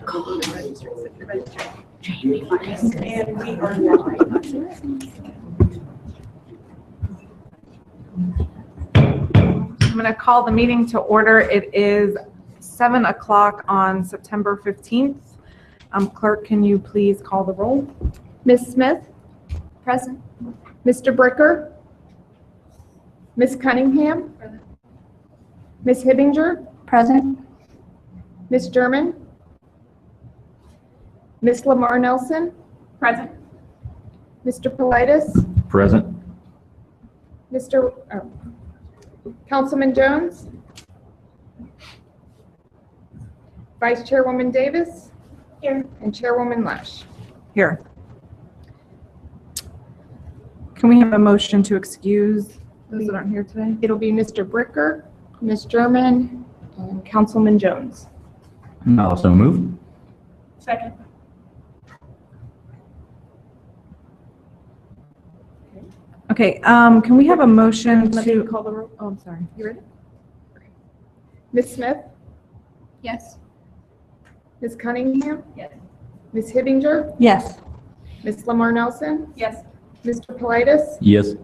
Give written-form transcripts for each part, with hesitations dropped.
And we are live. I'm going to call the meeting to order. It is 7 o'clock on September 15th. Clerk, can you please call the roll? Ms. Smith? Present. Mr. Bricker? Ms. Cunningham? Present. Ms. Hibbinger? Present. Ms. German? Ms. Lamar Nelson? Present. Mr. Politis? Present. Councilman Jones? Vice Chairwoman Davis? Here. And Chairwoman Lash. Here. Can we have a motion to excuse those that aren't here today? It'll be Mr. Bricker, Ms. German, and Councilman Jones. Also move. Second. Okay, can we have a motion Let me to, call the roll. oh, I'm sorry. You ready? Ms. Smith? Yes. Ms. Cunningham? Yes. Ms. Hibbinger? Yes. Ms. Lamar Nelson? Yes. Mr. Politis? Yes.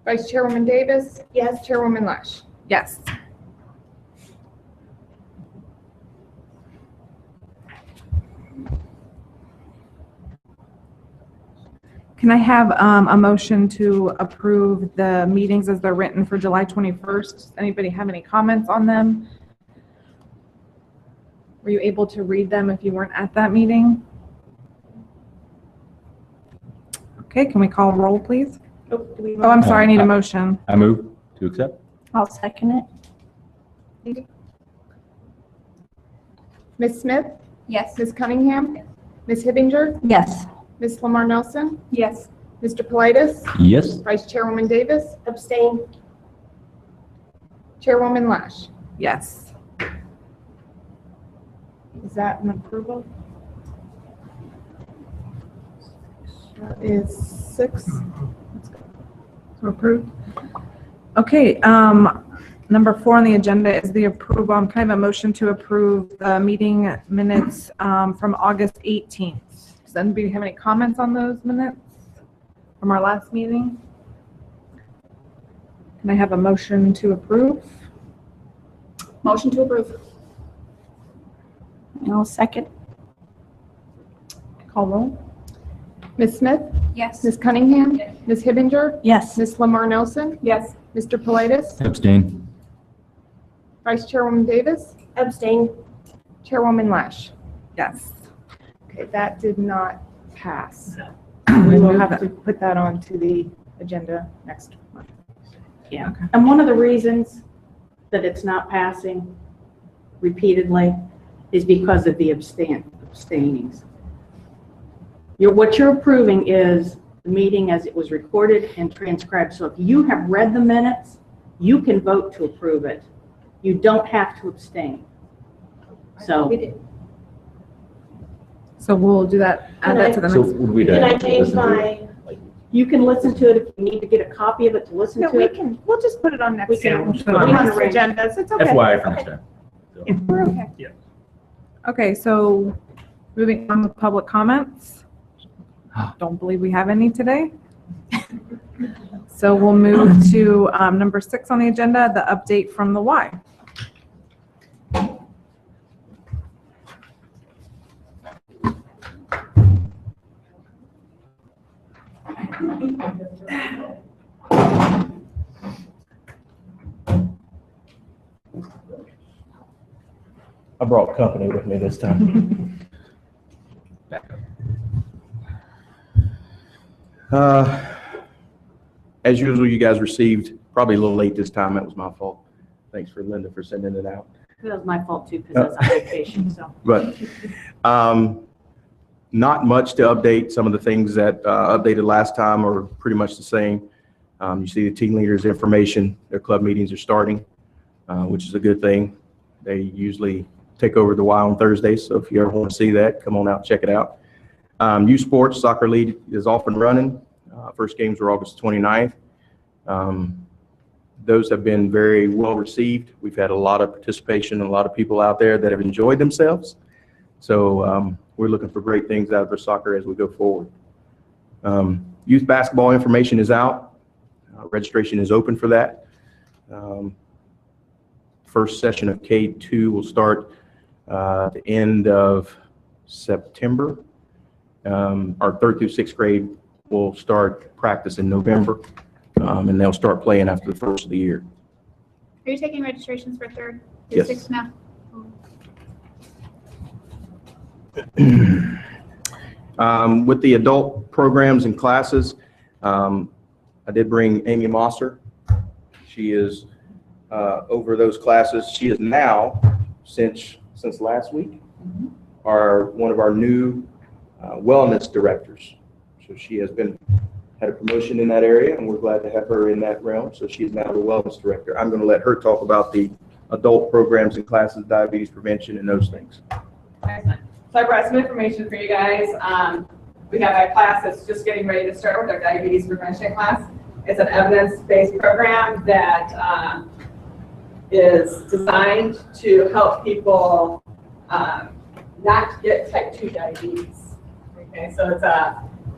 Vice Chairwoman Davis? Yes. Chairwoman Lash? Yes. Can I have a motion to approve the meetings as they're written for July 21st? Does anybody have any comments on them? Were you able to read them if you weren't at that meeting? Okay, can we call roll, please? Oh, I'm sorry, I need a motion. I move to accept. I'll second it. Ms. Smith? Yes. Ms. Cunningham? Ms. Hibbinger? Yes. Ms. Lamar Nelson? Yes. Mr. Politis? Yes. Vice Chairwoman Davis? Abstain. Chairwoman Lash? Yes. Is that an approval? That is 6. So approved. Okay, number 4 on the agenda is the approval. Can I have a motion to approve the meeting minutes from August 18th? Does anybody have any comments on those minutes from our last meeting? Can I have a motion to approve? Motion to approve. I'll second. Call roll. Ms. Smith? Yes. Ms. Cunningham? Yes. Ms. Hibbinger? Yes. Ms. Lamar Nelson? Yes. Mr. Politis? Abstain. Vice Chairwoman Davis? Abstain. Chairwoman Lash? Yes. Okay, that did not pass. We We will will have have to put that onto the agenda next month. Yeah, Okay. and one of the reasons that it's not passing repeatedly is because of the abstainings. What you're approving is the meeting as it was recorded and transcribed. So if you have read the minutes, you can vote to approve it. You don't have to abstain. So So we'll do that, add that to the So next. would we? Can I change my, you can listen to it if you need to get a copy of it to listen No, to we it. can, we'll just put it on next We can- week's we can agendas. It's okay. FYI for next time. So, We're okay. Okay, so moving on with public comments. Don't believe we have any today. So we'll move to number 6 on the agenda, the update from the Y. I brought company with me this time. As usual, you guys received, probably a little late this time, that was my fault. Thanks for Linda for sending it out. That was my fault too, because I was on vacation, so. But not much to update. Some of the things that updated last time are pretty much the same. You see the team leaders information, their club meetings are starting, which is a good thing. They usually take over the Y on Thursdays, so if you ever want to see that, come on out and check it out. Youth Sports Soccer League is off and running. First games were August 29th. Those have been very well received. We've had a lot of participation and a lot of people out there that have enjoyed themselves. So we're looking for great things out of their soccer as we go forward. Youth basketball information is out. Registration is open for that. First session of K2 will start at the end of September. Our 3rd through 6th grade will start practice in November, and they'll start playing after the first of the year. Are you taking registrations for 3rd through Yes. 6th now? With the adult programs and classes, I did bring Amy Mosser. She is over those classes. She is now, since last week, one of our new wellness directors. So she has had a promotion in that area, and we're glad to have her in that realm. So she is now the wellness director. I'm going to let her talk about the adult programs and classes, diabetes prevention, and those things. Excellent. So I brought some information for you guys. We have a class that's just getting ready to start with our diabetes prevention class. It's an evidence-based program that is designed to help people not get type 2 diabetes. Okay, so it's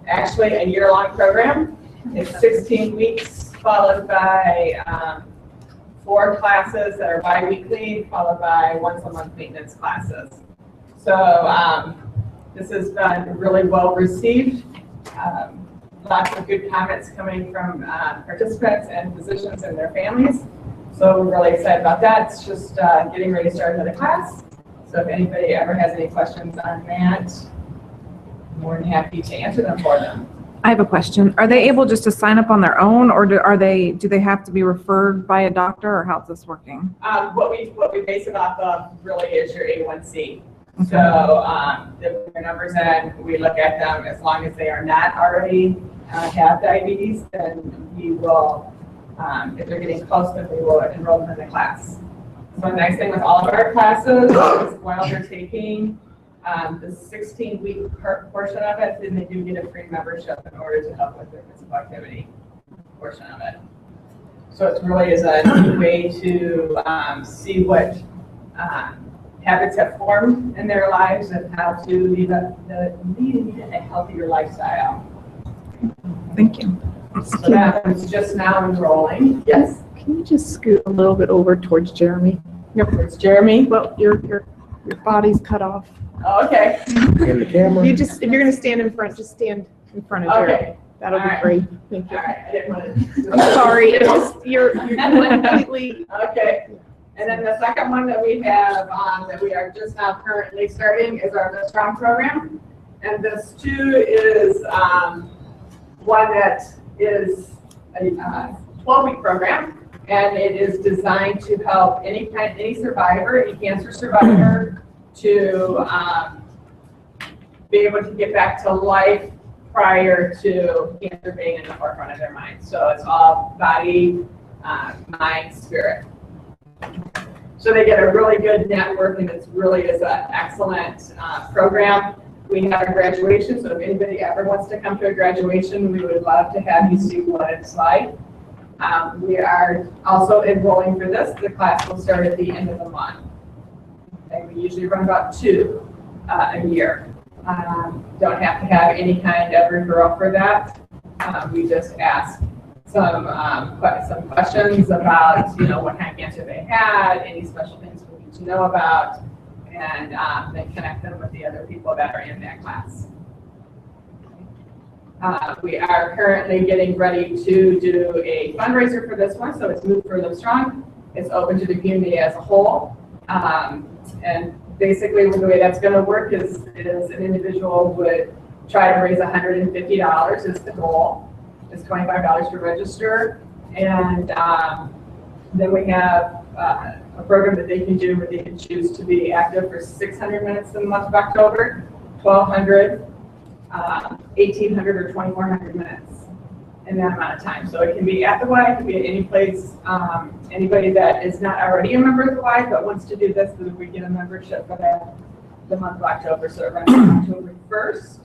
actually a year-long program. It's 16 weeks followed by 4 classes that are bi-weekly, followed by once-a-month maintenance classes. So this has been really well received. Lots of good comments coming from participants and physicians and their families. So we're really excited about that. It's just getting ready to start another class. So if anybody ever has any questions on that, I'm more than happy to answer them for them. I have a question. Are they able just to sign up on their own, or do they have to be referred by a doctor, or how's this working? What we base it off of really is your A1C. So if their numbers in, we look at them. As long as they are not already have diabetes, then we will, if they're getting close, then we will enroll them in the class. So the nice thing with all of our classes is while they're taking the 16-week portion of it, then they do get a free membership in order to help with their physical activity portion of it. So it really is a neat way to see what habits have formed in their lives and how to lead a healthier lifestyle. Thank you. So that is just now enrolling. Yes. Can you just scoot a little bit over towards Jeremy? Yep, it's Jeremy. Well, your body's cut off. Oh, okay. In the camera. If you're gonna stand in front, just stand in front of Jeremy. Okay. That'll All be right. great. Thank you. All right. I didn't want to. I'm sorry, it's just, you're completely. Okay. And then the second one that we have that we are just now currently starting is our The Strong program. And this too is one that is a 12-week program, and it is designed to help any survivor, any cancer survivor, to be able to get back to life prior to cancer being in the forefront of their mind. So it's all body, mind, spirit. So they get a really good network, and it really is an excellent program. We have a graduation, so if anybody ever wants to come to a graduation, we would love to have you see what it's like. We are also enrolling for this. The class will start at the end of the month. And we usually run about 2 a year. Don't have to have any kind of referral for that. We just ask some questions about, what kind of cancer they had, any special things we need to know about, and then connect them with the other people that are in that class. We are currently getting ready to do a fundraiser for this one, so it's Move for Live Strong. It's open to the community as a whole. And basically the way that's going to work is an individual would try to raise $150 is the goal. It's $25 to register. And then we have a program that they can do where they can choose to be active for 600 minutes in the month of October, 1,200, 1,800, or 2,400 minutes in that amount of time. So it can be at the Y, it can be at any place. Anybody that is not already a member of the Y but wants to do this, then we get a membership for the month of October. So it runs from October 1st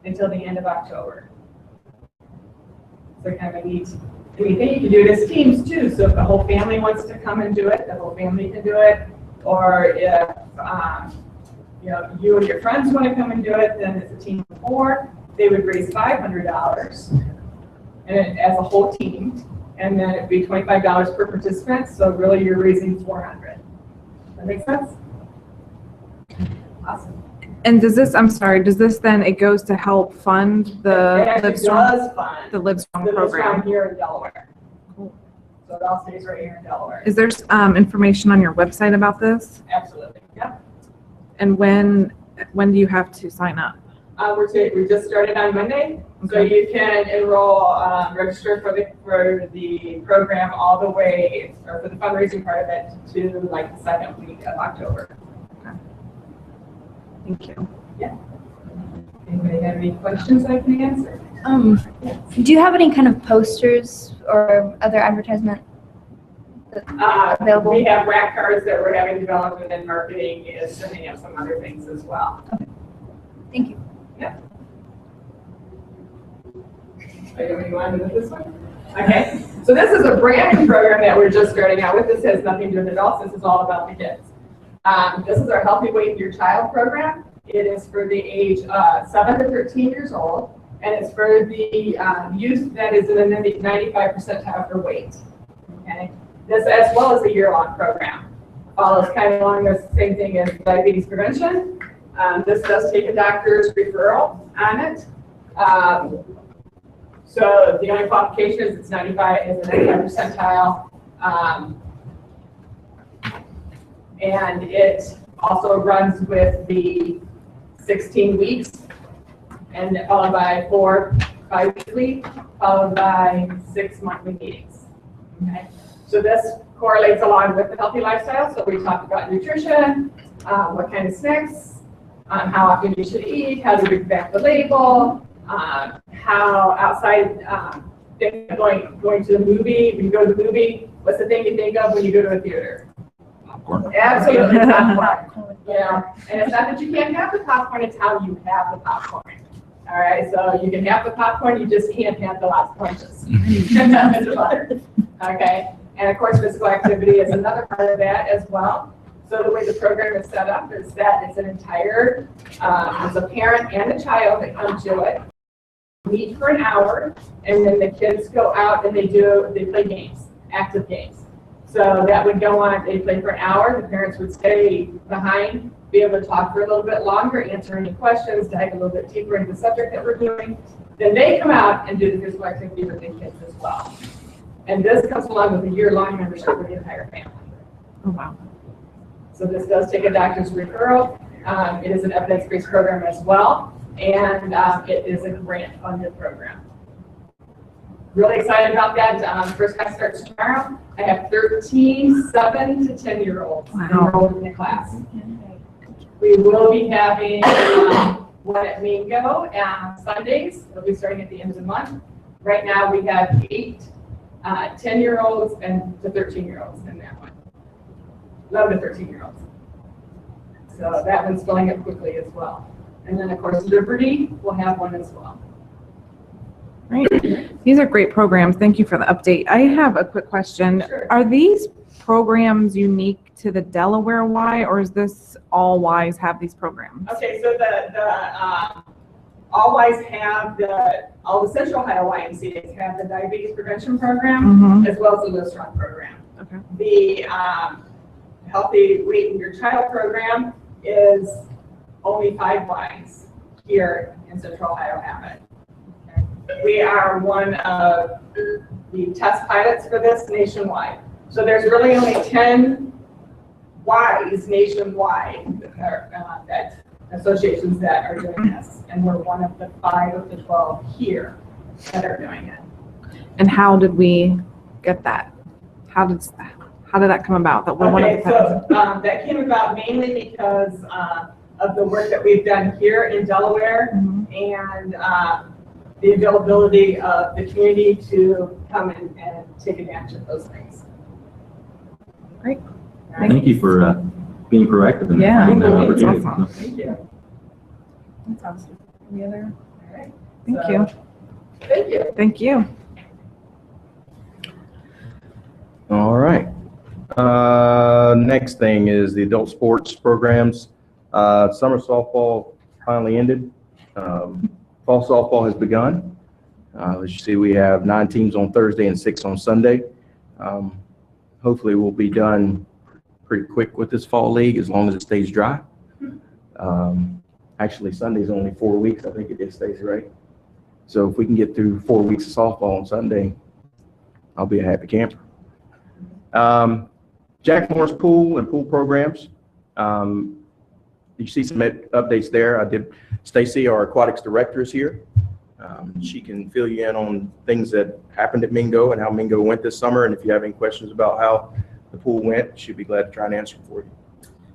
until the end of October. So kind of a neat thing. You can do it as teams too. So if the whole family wants to come and do it, the whole family can do it. Or if you and your friends want to come and do it, then it's a team of 4. They would raise $500 and as a whole team, and then it'd be $25 per participant. So really, you're raising $400. That make sense? Awesome. And does this, I'm sorry, does this then, it goes to help fund the It actually Livestrong, does fund the Livestrong the program? Livestrong here in Delaware. So it all stays right here in Delaware. Is there information on your website about this? Absolutely, yeah. And when do you have to sign up? We just started on Monday, so Okay. you can enroll, register for the program all the way, or for the fundraising part of it, to like the second week of October. Thank you. Anybody have any questions I can answer? Do you have any kind of posters or other advertisement available? We have rack cards that we're having developed, and then marketing is sending up some other things as well. Thank you. Are you on with this one? Okay, so this is a brand new program that we're just starting out with. This has nothing to do with adults. This is all about the kids. This is our Healthy Weight Your Child program. It is for the age 7 to 13 years old, and it's for the youth that is in the 95th percentile for weight. Okay, this as well as a year-long program. Follows kind of along the same thing as diabetes prevention. This does take a doctor's referral on it. So the only qualification is it's 95 is the 95th percentile. And it also runs with the 16 weeks, and followed by 4 bi-weekly, followed by 6 monthly meetings. Okay, so this correlates along with the healthy lifestyle. So we talked about nutrition, what kind of snacks, how often you should eat, how to read back the label, how outside going to the movie. When you go to the movie, what's the thing you think of when you go to a theater? Popcorn. Absolutely, popcorn. Yeah, and it's not that you can't have the popcorn, it's how you have the popcorn. All right, so you can have the popcorn, you just can't have the last punches. Okay, and of course, physical activity is another part of that as well. So the way the program is set up is that it's an entire, it's a parent and a child that come to it, meet for an hour, and then the kids go out and they play games, active games. So that would go on, they play for an hour, the parents would stay behind, be able to talk for a little bit longer, answer any questions, dive a little bit deeper into the subject that we're doing. Then they come out and do the physical activity with the kids as well. And this comes along with a year-long membership for the entire family. Oh, wow. So this does take a doctor's referral. It is an evidence-based program as well, and it is a grant-funded program. Really excited about that. First class starts tomorrow. I have 13 7 to 10-year-olds enrolled in the class. We will be having one at Mingo on Sundays. It'll be starting at the end of the month. Right now, we have 8 10-year-olds and the 13-year-olds in that one. 11 to 13-year-olds. So that one's filling up quickly as well. And then, of course, Liberty will have one as well. Great. These are great programs. Thank you for the update. I have a quick question. Sure. Are these programs unique to the Delaware Y, or is this all Ys have these programs? Okay, so the all Ys have all the Central Ohio YMCA's have the diabetes prevention program, as well as the Livestrong program. Okay. The Healthy Weight in Your Child program is only 5 Ys here in Central Ohio have it. Okay. We are one of the test pilots for this nationwide. So there's really only 10 Ys nationwide that associations that are doing this, and we're one of the 5 of the 12 here that are doing it. And how did we get that? How did that come about? That we're one of Okay, the so that came about mainly because of the work that we've done here in Delaware and the availability of the community to come and take advantage of those things. Great. Thank you for being proactive and Yeah, finding that that's opportunity. awesome. Thank you. That's awesome. Any other? All right. Thank So, you. Thank you. Thank you. All right. Next thing is the adult sports programs. Summer softball finally ended. Fall softball has begun. As you see, we have 9 teams on Thursday and 6 on Sunday. Hopefully we'll be done pretty quick with this fall league as long as it stays dry. Actually, Sunday's only 4 weeks. I think it is, Stacy, right? So if we can get through 4 weeks of softball on Sunday, I'll be a happy camper. Jack Morris Pool and pool programs. You see some updates there. Stacy, our aquatics director, is here. She can fill you in on things that happened at Mingo and how Mingo went this summer. And if you have any questions about how the pool went, she'd be glad to try and answer them for you.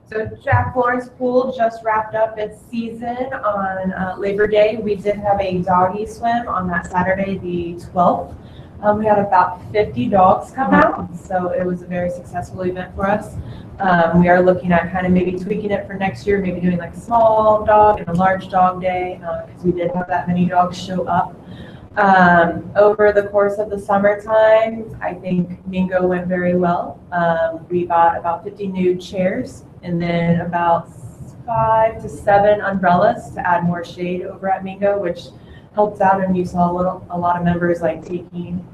So Jack Lawrence Pool just wrapped up its season on Labor Day. We did have a doggy swim on that Saturday, the 12th. We had about 50 dogs come out, so it was a very successful event for us. We are looking at kind of maybe tweaking it for next year, maybe doing like a small dog and a large dog day, because we did have that many dogs show up. Over the course of the summertime, I think Mingo went very well. We bought about 50 new chairs and then about 5 to 7 umbrellas to add more shade over at Mingo, which helped out, and you saw a lot of members like taking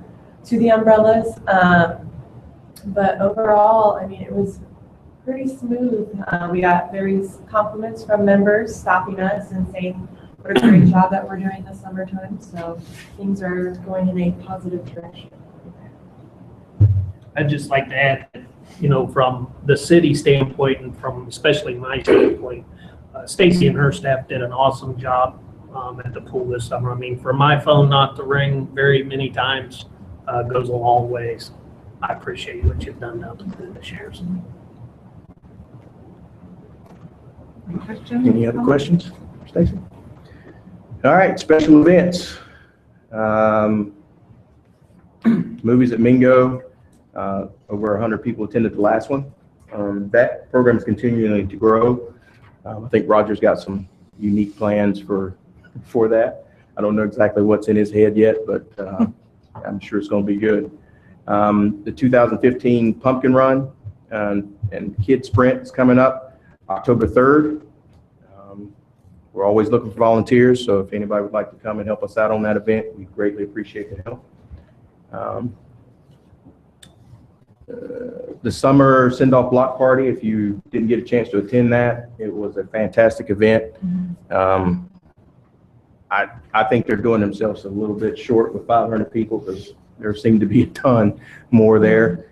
to the umbrellas. But overall, I mean, it was pretty smooth. We got various compliments from members stopping us and saying what a great job that we're doing this summertime. So things are going in a positive direction. I'd just like to add that, you know, from the city standpoint and from especially my standpoint, Stacy and her staff did an awesome job at the pool this summer. I mean, for my phone not to ring very many times goes a long ways. I appreciate what you've done down to the pool this year. Any other questions, Stacy? All right, special events. Movies at Mingo. Over 100 people attended the last one. That program is continuing to grow. I think Roger's got some unique plans for that. I don't know exactly what's in his head yet, but I'm sure it's going to be good. The 2015 Pumpkin Run and Kid Sprint is coming up October 3rd. We're always looking for volunteers, so if anybody would like to come and help us out on that event, we greatly appreciate the help. The summer send-off block party, if you didn't get a chance to attend that, it was a fantastic event. I think they're doing themselves a little bit short with 500 people because there seemed to be a ton more there.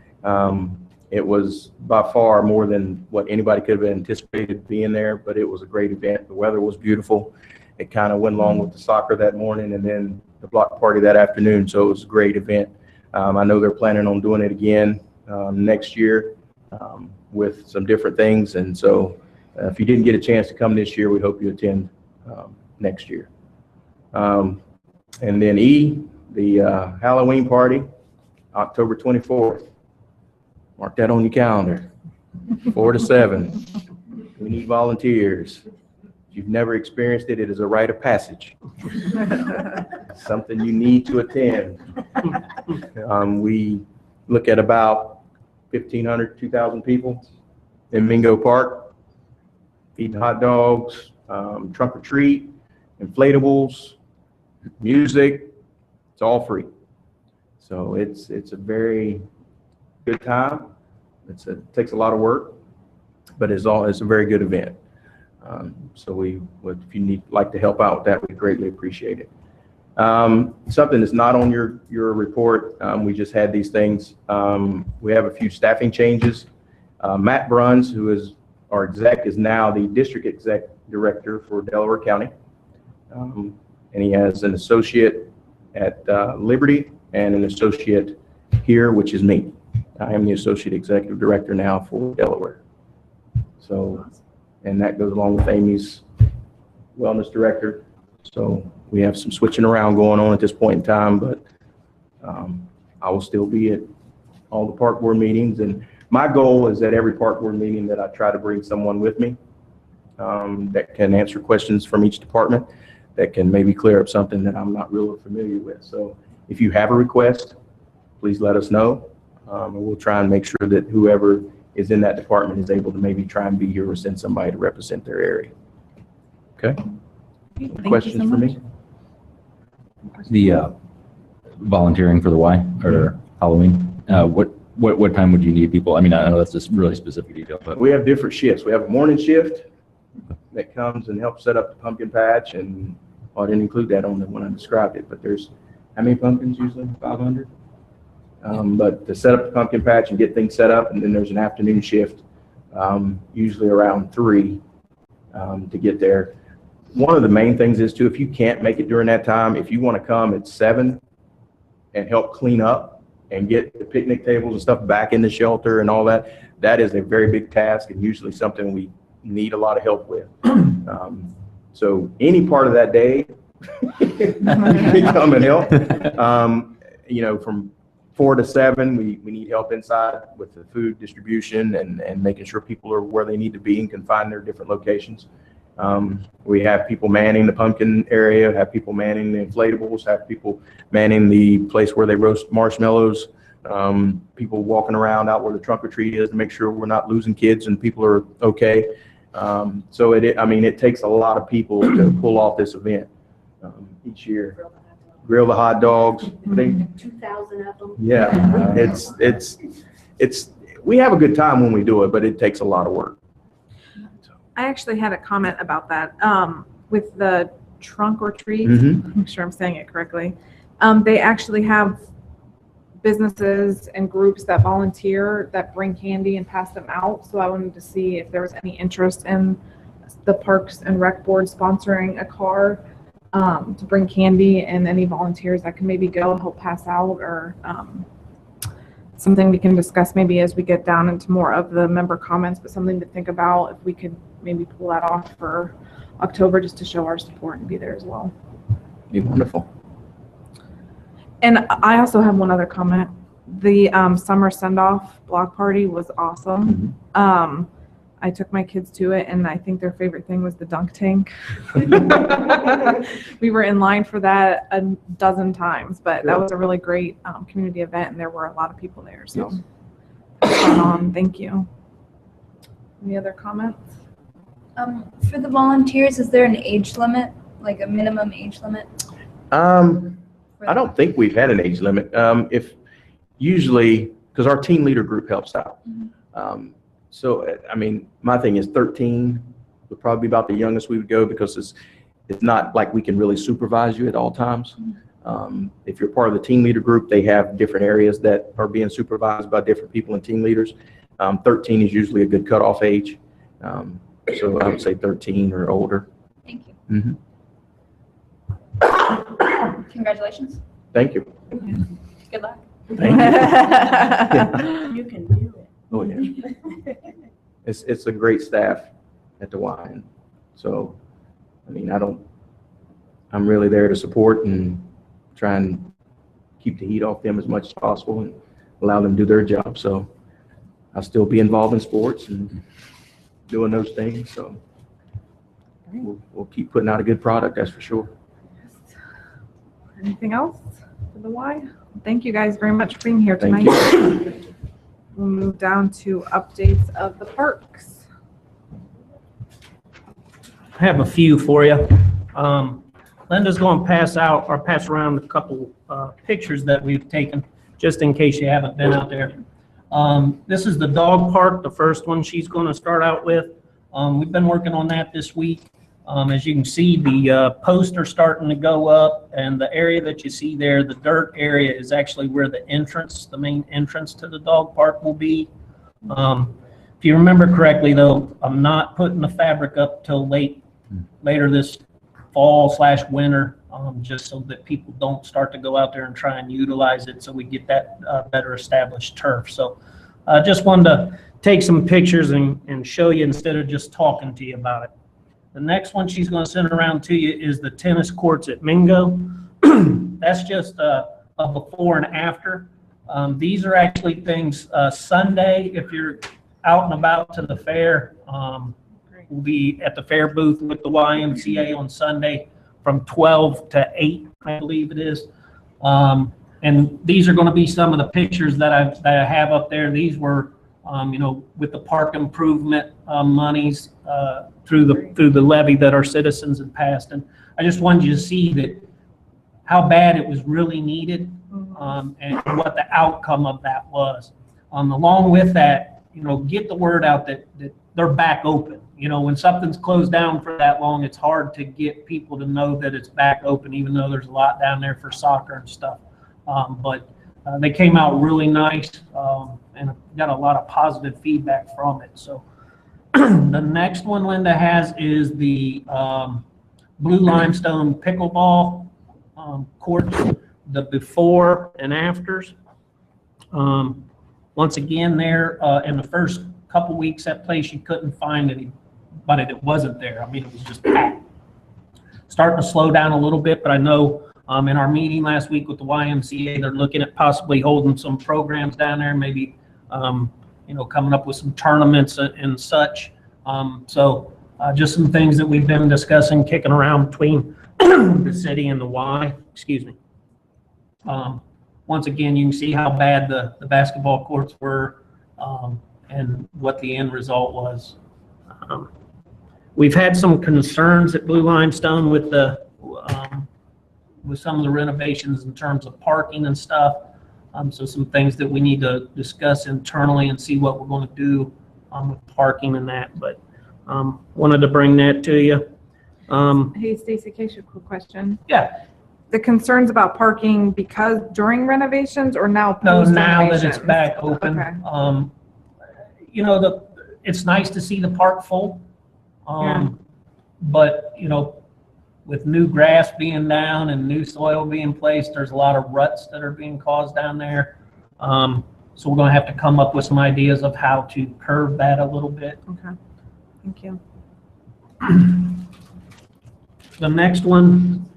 It was by far more than what anybody could have anticipated being there, but it was a great event. The weather was beautiful. It kind of went along with the soccer that morning and then the block party that afternoon, so it was a great event. I know they're planning on doing it again next year with some different things, and so if you didn't get a chance to come this year, we hope you attend next year. And then the Halloween party, October 24th. Mark that on your calendar, 4 to 7. We need volunteers. If you've never experienced it, it is a rite of passage. Something you need to attend. We look at about 1,500, 2,000 people in Mingo Park, eating hot dogs, trunk or treat, inflatables, music. It's all free. So it's a very good time. It takes a lot of work, but it's a very good event. So if you like to help out with that, we greatly appreciate it. Something that's not on your report, we just had these things. We have a few staffing changes. Matt Bruns, who is our exec, is now the district exec director for Delaware County. And he has an associate at Liberty and an associate here, which is me. I am the associate executive director now for Delaware. So, and that goes along with Amy's wellness director. So we have some switching around going on at this point in time, but I will still be at all the park board meetings. And my goal is at every park board meeting that I try to bring someone with me that can answer questions from each department, that can maybe clear up something that I'm not really familiar with. So if you have a request, please let us know. And we'll try and make sure that whoever is in that department is able to maybe try and be here or send somebody to represent their area. Okay? Thank you so Questions for me? The volunteering for the Y or Halloween, what time would you need people? I mean, I know that's just really specific detail, but We have different shifts. We have a morning shift that comes and helps set up the pumpkin patch, and I didn't include that on the when I described it, but there's, how many pumpkins usually? 500? But to set up the pumpkin patch and get things set up, and then there's an afternoon shift, usually around 3 to get there. One of the main things is too, if you can't make it during that time, if you want to come at 7 and help clean up and get the picnic tables and stuff back in the shelter and all that, that is a very big task and usually something we need a lot of help with. So any part of that day, come and help. You know, from 4 to 7, we need help inside with the food distribution and making sure people are where they need to be and can find their different locations. We have people manning the pumpkin area, have people manning the inflatables, have people manning the place where they roast marshmallows, people walking around out where the trunk or treat is to make sure we're not losing kids and people are okay. So I mean, it takes a lot of people to pull off this event each year. Grill the hot dogs. 2,000 of them. Yeah, it's we have a good time when we do it, but it takes a lot of work. I actually had a comment about that with the trunk or treat. Mhm. I'm sure I'm saying it correctly. They actually have businesses and groups that volunteer that bring candy and pass them out. So I wanted to see if there was any interest in the Parks and Rec Board sponsoring a car to bring candy, and any volunteers that can maybe go help pass out, or something we can discuss maybe as we get down into more of the member comments, but something to think about if we could maybe pull that off for October just to show our support and be there as well. Be wonderful. And I also have one other comment. The summer send-off block party was awesome. I took my kids to it, and I think their favorite thing was the dunk tank. We were in line for that a dozen times, but that was a really great community event, and there were a lot of people there. So, thank you. Any other comments? For the volunteers, is there an age limit, like a minimum age limit? I don't think we've had an age limit. If usually, because our team leader group helps out. So, I mean, my thing is 13 would probably be about the youngest we would go, because it's not like we can really supervise you at all times. If you're part of the team leader group, they have different areas that are being supervised by different people and team leaders. 13 is usually a good cutoff age. So I would say 13 or older. Thank you. Congratulations. Thank you. Good luck. Thank you. You can do it. Oh, yeah. It's a great staff at the Y. So, I mean, I'm really there to support and try and keep the heat off them as much as possible and allow them to do their job. So I'll still be involved in sports and doing those things. So we'll keep putting out a good product, that's for sure. Anything else for the Y? Thank you guys very much for being here tonight. Thank you. We'll move down to updates of the parks. I have a few for you. Linda's going to pass around a couple pictures that we've taken, just in case you haven't been out there. This is the dog park, the first one she's going to start out with. We've been working on that this week. As you can see, the poster starting to go up, and the area that you see there, the dirt area, is actually where the main entrance to the dog park will be. If you remember correctly, though, I'm not putting the fabric up till later this fall/winter, just so that people don't start to go out there and try and utilize it, so we get that better established turf. So I just wanted to take some pictures and show you instead of just talking to you about it. The next one she's going to send around to you is the tennis courts at Mingo. That's just a before and after. These are actually things Sunday, if you're out and about to the fair, we'll be at the fair booth with the YMCA on Sunday from 12 to 8, I believe it is. And these are going to be some of the pictures that I have up there. These were with the park improvement monies through the levy that our citizens had passed. And I just wanted you to see that how bad it was really needed, and what the outcome of that was. Along with that, get the word out that they're back open. When something's closed down for that long, it's hard to get people to know that it's back open, even though there's a lot down there for soccer and stuff. But they came out really nice, and got a lot of positive feedback from it. So the next one Linda has is the blue limestone pickleball courts, the before and afters. Once again, there in the first couple weeks, that place, you couldn't find anybody that wasn't there. I mean, it was just packed. Starting to slow down a little bit, but I know in our meeting last week with the YMCA, they're looking at possibly holding some programs down there, maybe coming up with some tournaments and such. So just some things that we've been discussing, kicking around between the city and the Y. Excuse me. Once again, you can see how bad the basketball courts were, and what the end result was. We've had some concerns at Blue Limestone with with some of the renovations in terms of parking and stuff. So some things that we need to discuss internally and see what we're going to do with parking and that. But wanted to bring that to you. Hey, Stacy, Keisha, quick question. Yeah. The concerns about parking because during renovations or now No, post now that it's renovations? back open. Okay. It's nice to see the park full. But, with new grass being down and new soil being placed, there's a lot of ruts that are being caused down there. So we're going to have to come up with some ideas of how to curb that a little bit. Okay. Thank you. The next one,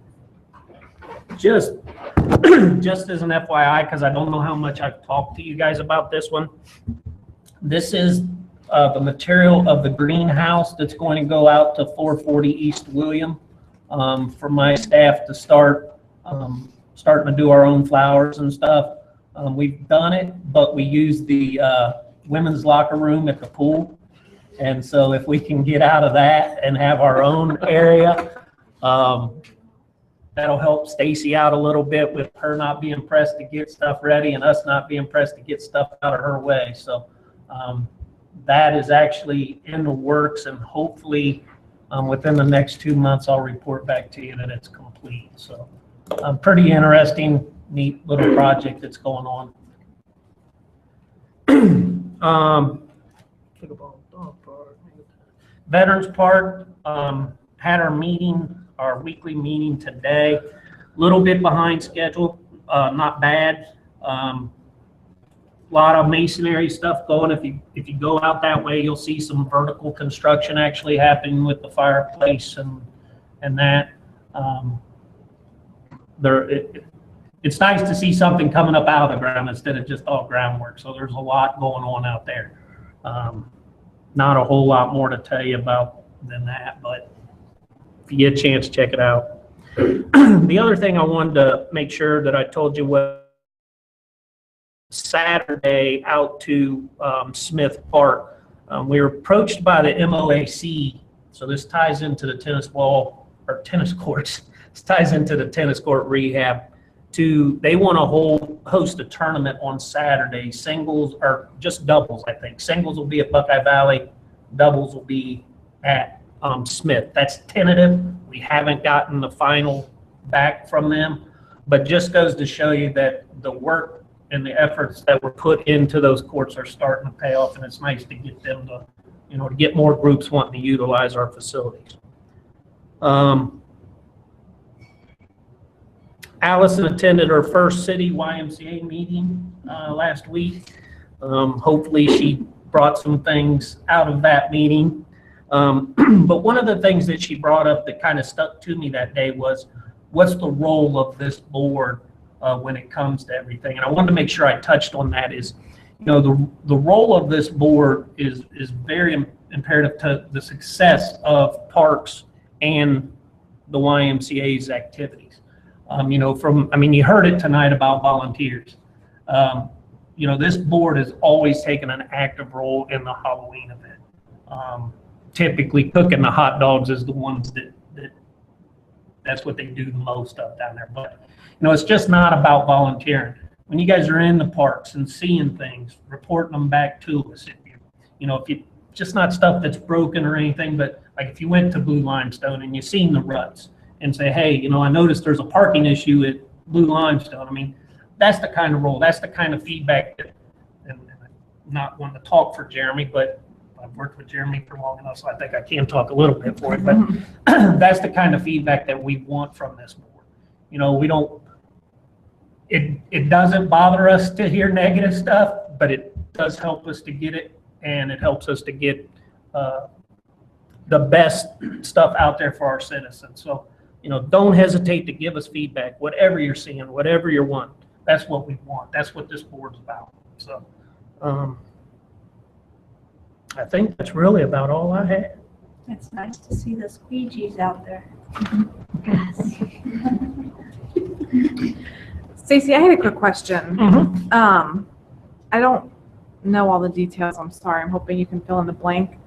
just as an FYI, because I don't know how much I've talked to you guys about this one. This is the material of the greenhouse that's going to go out to 440 East William for my staff to starting to do our own flowers and stuff. We've done it, but we use the women's locker room at the pool. And so if we can get out of that and have our own area, that'll help Stacy out a little bit with her not being pressed to get stuff ready and us not being pressed to get stuff out of her way. So that is actually in the works, and hopefully within the next 2 months, I'll report back to you that it's complete. So pretty interesting, neat little project that's going on. Veterans Park had our meeting, our weekly meeting today. Little bit behind schedule, not bad. Lot of masonry stuff going. If you go out that way, you'll see some vertical construction actually happening with the fireplace and that. It's nice to see something coming up out of the ground instead of just all groundwork. So there's a lot going on out there. Not a whole lot more to tell you about than that, but if you get a chance, check it out. The other thing I wanted to make sure that I told you was Saturday out to Smith Park. We were approached by the MOAC, so this ties into the tennis courts. This ties into the tennis court rehab. They want to host a tournament on Saturday, singles or just doubles, I think. Singles will be at Buckeye Valley, doubles will be at Smith. That's tentative. We haven't gotten the final back from them, but just goes to show you that the work and the efforts that were put into those courts are starting to pay off, and it's nice to get them to, to get more groups wanting to utilize our facilities. Allison attended her first city YMCA meeting last week. Hopefully she brought some things out of that meeting. But one of the things that she brought up that kind of stuck to me that day was, what's the role of this board when it comes to everything? And I wanted to make sure I touched on that is, the role of this board is very imperative to the success of parks and the YMCA's activities. You heard it tonight about volunteers. you know, this board has always taken an active role in the Halloween event. Typically cooking the hot dogs is the ones that's what they do the most of down there. But, you know, it's just not about volunteering. When you guys are in the parks and seeing things, reporting them back to us. If you just not stuff that's broken or anything, but like if you went to Blue Limestone and you seen the ruts and say, hey, you know, I noticed there's a parking issue at Blue Limestone. I mean, that's the kind of role, that's the kind of feedback that, and I'm not wanting to talk for Jeremy, but I've worked with Jeremy for long enough, so I think I can talk a little bit for it, but that's the kind of feedback that we want from this board. You know, we don't, it doesn't bother us to hear negative stuff, but it does help us to get it, and it helps us to get the best stuff out there for our citizens. So, you know, don't hesitate to give us feedback, whatever you're seeing, whatever you want. That's what we want. That's what this board's about. So, I think that's really about all I had. It's nice to see the squeegees out there. Stacy, I had a quick question. Mhm. I don't know all the details. I'm sorry. I'm hoping you can fill in the blank.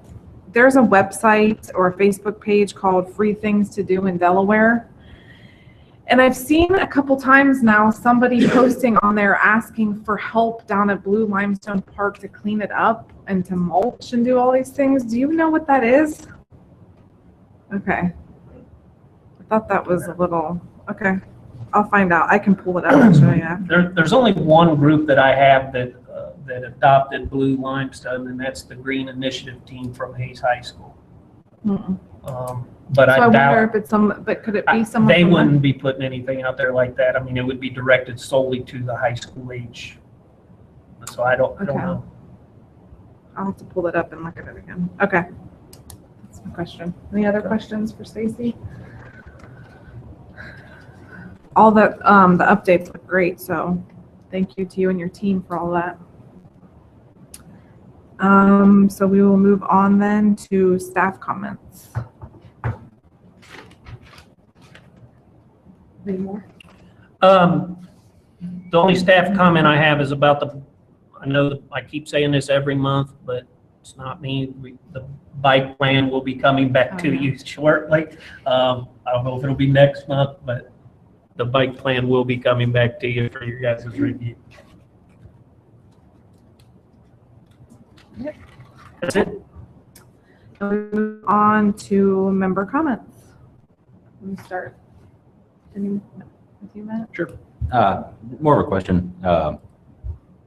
There's a website or a Facebook page called Free Things to Do in Delaware. And I've seen a couple times now somebody posting on there asking for help down at Blue Limestone Park to clean it up and to mulch and do all these things. Do you know what that is? Okay. I thought that was a little, okay. I'll find out. I can pull it up and show you. There's only one group that I have that adopted Blue Limestone, and that's the Green Initiative team from Hayes High School. But So I I wonder doubt if it's but could it be someone? they from wouldn't be putting anything out there like that. I mean, it would be directed solely to the high school age. So I don't Okay. know. I'll have to pull it up and look at it again. Okay. That's my question. Any other questions for Stacy? All the updates look great, so thank you to you and your team for all that. So we will move on then to staff comments. Any more? The only staff comment I have is about I know that I keep saying this every month, but it's not me. The bike plan will be coming back to you shortly. I don't know if it'll be next month, but the bike plan will be coming back to you for your guys' review. That's it. Move on to member comments. Let me start. With you, Matt? Sure. More of a question.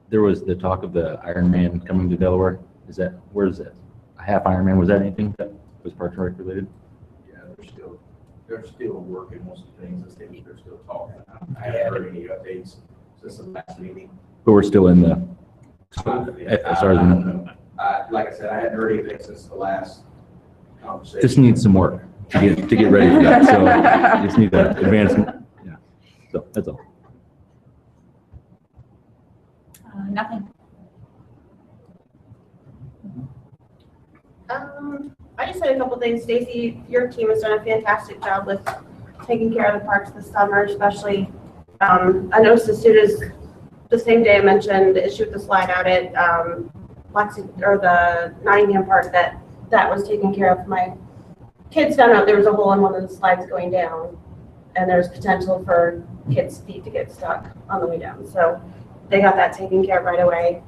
There was the talk of the Ironman coming to Delaware. Where is that? A half Ironman, was that anything that was Parks and Rec related? Yeah, they're still working most of the things. They're still talking. I haven't heard any updates since the last meeting. But we're still in the, I don't know. Like I said, I hadn't heard anything since the last conversation. just needs some work to get ready for that. So just need that advancement. Yeah. So that's all. Nothing. I just had a couple things. Stacy, your team has done a fantastic job with taking care of the parks this summer, especially. I noticed as soon as the same day I mentioned the issue with the slide out at the Nottingham Park that was taken care of. My kids found out there was a hole in one of the slides going down, and there's potential for kids' feet to get stuck on the way down. So they got that taken care of right away,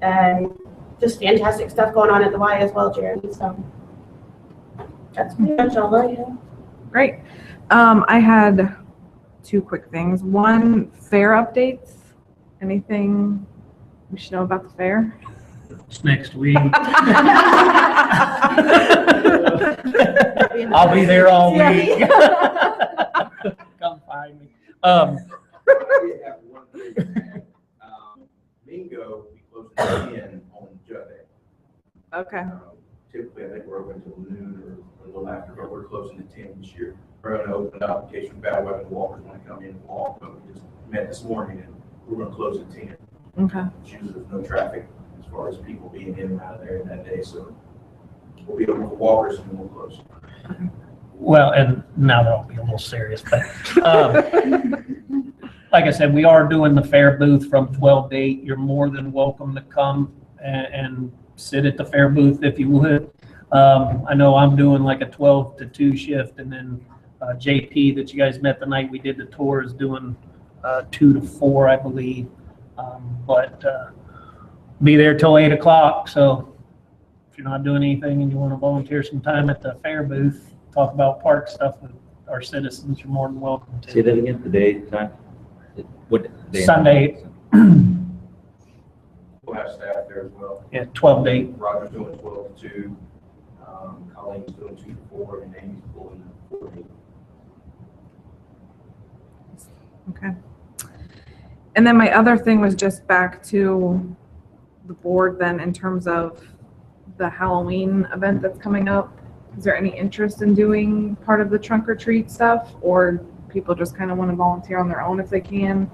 and just fantastic stuff going on at the Y as well, Jeremy. So that's pretty much all I have. Great. I had two quick things. One, fair updates. Anything we should know about the fair? It's next week. I'll be there all week. Come find me. We have one thing. Mingo, we close at 10 on Judge Day. Okay. Typically, I think we're open until noon or a little after, but we're closing at 10 this year. We're going to open up in case battle weapon walkers want to come in and walk, but we just met this morning and we're going to close at 10. Okay. Usually there's no traffic as far as people being in and out of there in that day, so we'll be open for walkers and then we'll close. Well, and now that'll be a little serious, but like I said, we are doing the fair booth from 12 to 8. You're more than welcome to come and sit at the fair booth if you would. I know I'm doing like a 12 to 2 shift, and then JP that you guys met the night we did the tour is doing 2 to 4, I believe. But be there till 8 o'clock. So if you're not doing anything and you want to volunteer some time at the fair booth, talk about park stuff with our citizens, you're more than welcome to. Say that again, the day, time? What day? Sunday, We'll have staff there as well. yeah, 12 to 8. Roger's doing 12 to 2, Colleen's doing 2 to 4, and Amy's pulling 4 to 8. Okay. And then my other thing was just back to the board then in terms of the Halloween event that's coming up. Is there any interest in doing part of the trunk or treat stuff, or people just kind of want to volunteer on their own if they can?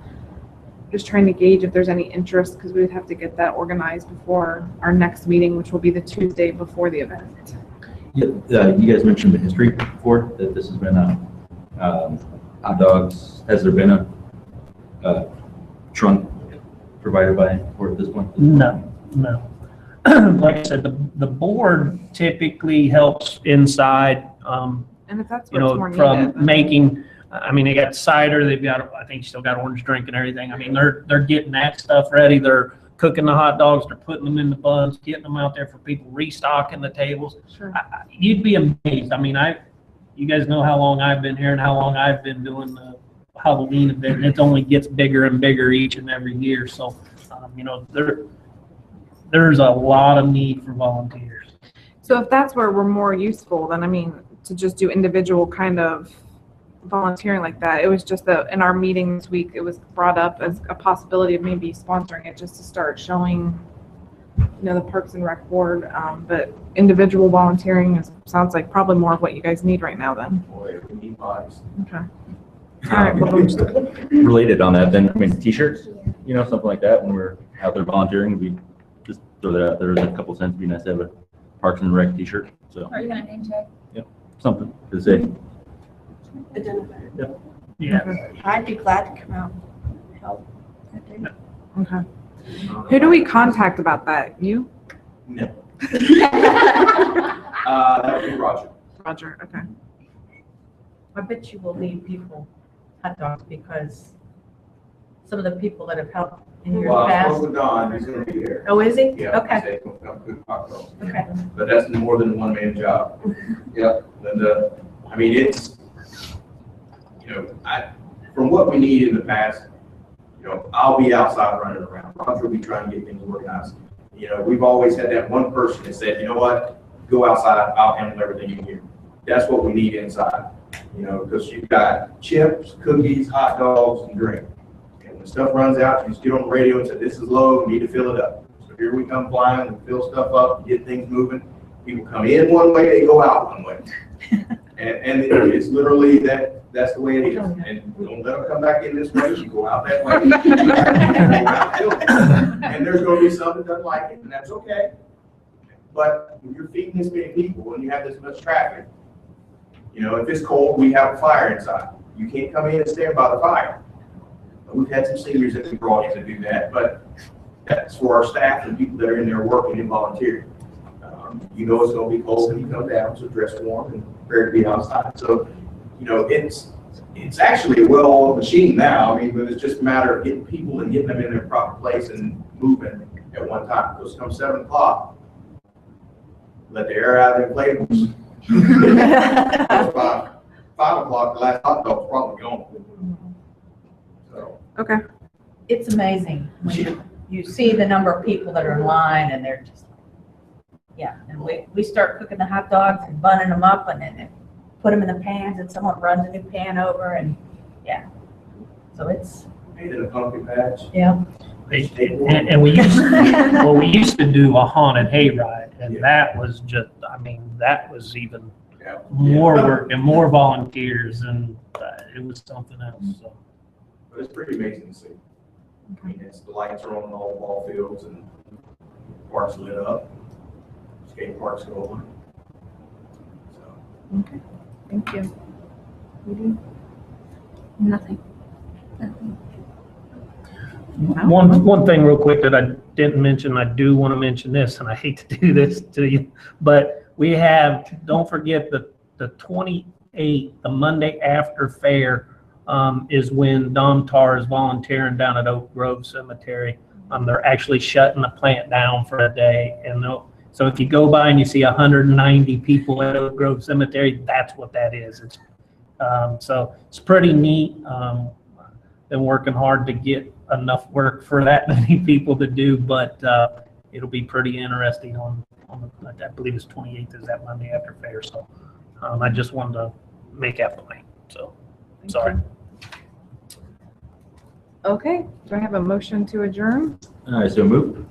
Just trying to gauge if there's any interest, because we would have to get that organized before our next meeting, which will be the Tuesday before the event. Yeah, you guys mentioned the history before, that this has been hot dogs. Has there been a trunk provided by or at this point? No. Like I said, the board typically helps inside, And if that's you what's know, more from needed. making, I mean, they got cider, they've got, I think still got orange drink and everything. I mean, they're getting that stuff ready. They're cooking the hot dogs, they're putting them in the buns, getting them out there for people, restocking the tables. Sure. You'd be amazed. I mean, you guys know how long I've been here and how long I've been doing the Halloween event. It only gets bigger and bigger each and every year. So, you know, there's a lot of need for volunteers. So if that's where we're more useful, then I mean, to just do individual kind of volunteering like that. It was just that in our meeting this week, it was brought up as a possibility of maybe sponsoring it just to start showing, you know, the Parks and Rec Board. But individual volunteering sounds like probably more of what you guys need right now then. Boy, we need bodies. Okay. All right, well, Related on that, then, I mean, t-shirts, you know, something like that, when we're out there volunteering, we just throw that out there. A couple cents would be nice to have a Parks and Rec t-shirt, so. Are you gonna name tag? Something to say. Identify. Yeah. I'd be glad to come out and help. okay. Who do we contact about that? You? That would be Roger. Roger, okay. I bet you will need people, hot dogs, because some of the people that have helped in years Well, I past. spoke with Don, he's gonna be here. Oh, is he? Yeah, Okay, he said he'll come cook hot dogs. okay. But that's more than a one-man job. Yep. And, I mean, it's, you know, from what we need in the past, you know, I'll be outside running around. Roger will be trying to get things organized. You know, we've always had that one person that said, you know what, go outside, I'll handle everything in here. That's what we need inside, you know, because you've got chips, cookies, hot dogs, and drink. And when stuff runs out, you just get on the radio and say, this is low, we need to fill it up. So here we come flying, we fill stuff up, get things moving. People come in one way, they go out one way. And it's literally that's the way it is. And don't let them come back in this way, you go out that way. And there's gonna be some that doesn't like it, and that's okay. But when you're feeding this many people and you have this much traffic, you know, if it's cold, we have a fire inside. You can't come in and stand by the fire. We've had some seniors that we brought in to do that, but that's for our staff and people that are in there working and volunteering. You know it's going to be cold when you come down, so dress warm and prepare to be outside. So, you know, it's actually a well-oiled machine now. I mean, but it's just a matter of getting people and getting them in their proper place and moving at one time. Because come 7 o'clock, let the air out of the inflatables. 5 o'clock, the last hot dog's probably gone. So. Okay. It's amazing when you see the number of people that are in line and they're just, yeah. And we start cooking the hot dogs and bunning them up and then put them in the pans and someone runs a new pan over and, yeah. So it's. Made in a pumpkin patch. Yeah. And we used to do a haunted hayride, and that was just, I mean, that was even more work and more volunteers, and it was something else. So. But it's pretty amazing to see. I mean, the lights are on all the ball fields and parks lit up, skate parks go on. So. Okay, thank you. Nothing. One thing real quick that I didn't mention, I do want to mention this, and I hate to do this to you, but we have, don't forget the 28th, the Monday after fair, is when Domtar is volunteering down at Oak Grove Cemetery. They're actually shutting the plant down for a day, and so if you go by and you see 190 people at Oak Grove Cemetery, that's what that is. It's so it's pretty neat. Been working hard to get enough work for that many people to do, but it'll be pretty interesting on I believe it's 28th is that Monday after fair. So I just wanted to make that point. So sorry. Okay, do I have a motion to adjourn? So moved.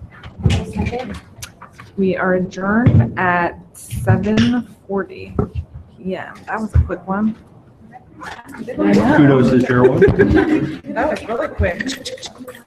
We are adjourned at 7:40 p.m. That was a quick one. Kudos to Cheryl. That was really quick.